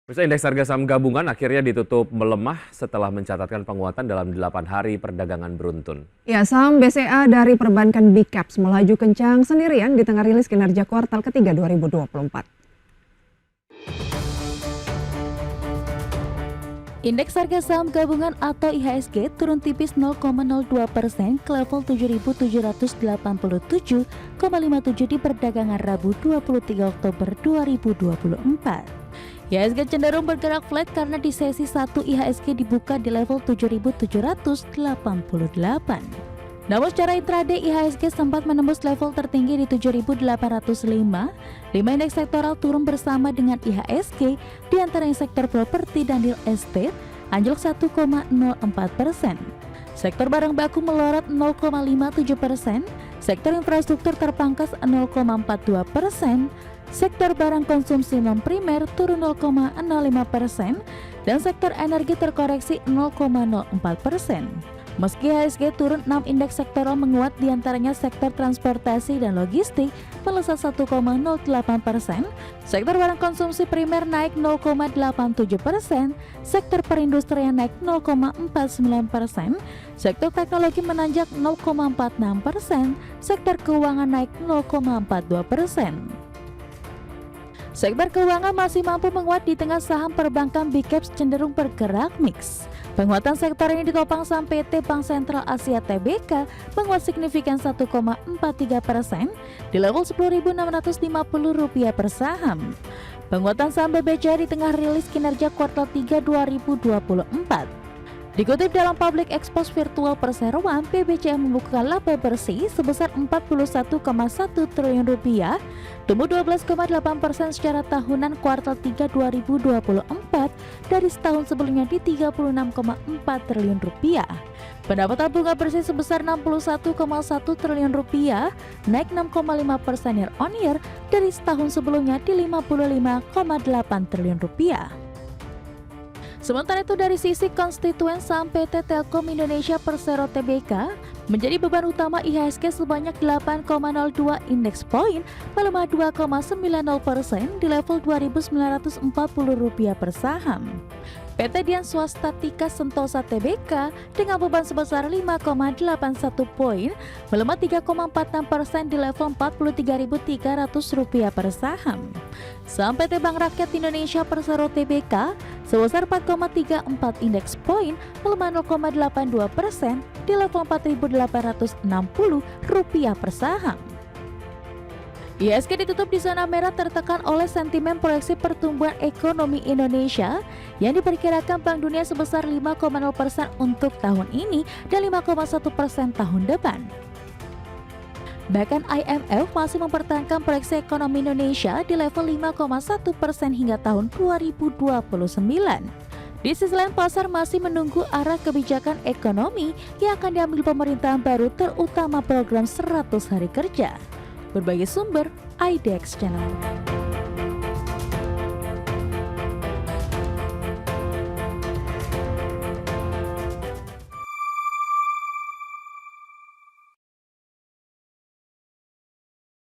Bursa indeks harga saham gabungan akhirnya ditutup melemah setelah mencatatkan penguatan dalam 8 hari perdagangan beruntun. Ya, saham BCA dari perbankan Big Caps melaju kencang sendirian di tengah rilis kinerja kuartal ketiga 2024. Indeks harga saham gabungan atau IHSG turun tipis 0,02% ke level 7.787,57 di perdagangan Rabu 23 Oktober 2024. IHSG cenderung bergerak flat karena di sesi 1 IHSG dibuka di level 7.788. Namun secara intraday IHSG sempat menembus level tertinggi di 7.805. 5 indeks sektoral turun bersama dengan IHSG, di antaranya sektor properti dan real estate anjlok 1,04%. Sektor barang baku melorot 0,57%, sektor infrastruktur terpangkas 0,42%, sektor barang konsumsi non primer turun 0,05%, dan sektor energi terkoreksi 0,04%. Meski IHSG turun, 6 indeks sektoral menguat, diantaranya sektor transportasi dan logistik melesat 1,08%, sektor barang konsumsi primer naik 0,87%, sektor perindustrian naik 0,49%, sektor teknologi menanjak 0,46%, sektor keuangan naik 0,42%. Sektor keuangan masih mampu menguat di tengah saham perbankan Big Caps cenderung bergerak mix. Penguatan sektor ini ditopang saham PT Bank Sentral Asia Tbk menguat signifikan 1,43% di level Rp10.650 per saham. Penguatan saham BBCA di tengah rilis kinerja kuartal 3 2024. Dikutip dalam Public Expose Virtual Perseroan, BBCA membukukan laba bersih sebesar Rp41,1 triliun, tumbuh 12,8% secara tahunan kuartal 3 2024 dari setahun sebelumnya di Rp36,4 triliun. Pendapatan bunga bersih sebesar Rp61,1 triliun, naik 6,5% year on year dari setahun sebelumnya di Rp55,8 triliun. Sementara itu dari sisi konstituen saham PT Telkom Indonesia Persero Tbk menjadi beban utama IHSG sebanyak 8,02 indeks poin, melemah 2,90% di level Rp2.940 per saham. PT Dian Swastatika Sentosa Tbk dengan beban sebesar 5,81 poin, melemah 3,46% di level Rp43.300 per saham. Saham PT Bank Rakyat Indonesia Persero Tbk sebesar 4,34 indeks poin, melemah 0,82% di level Rp4.860 per saham. IHSG ditutup di zona merah tertekan oleh sentimen proyeksi pertumbuhan ekonomi Indonesia yang diperkirakan Bank Dunia sebesar 5,0% untuk tahun ini dan 5,1% tahun depan. Bahkan IMF masih mempertahankan proyeksi ekonomi Indonesia di level 5,1% hingga tahun 2029. Di sisi lain, pasar masih menunggu arah kebijakan ekonomi yang akan diambil pemerintahan baru, terutama program 100 hari kerja. Berbagai sumber, IDX Channel.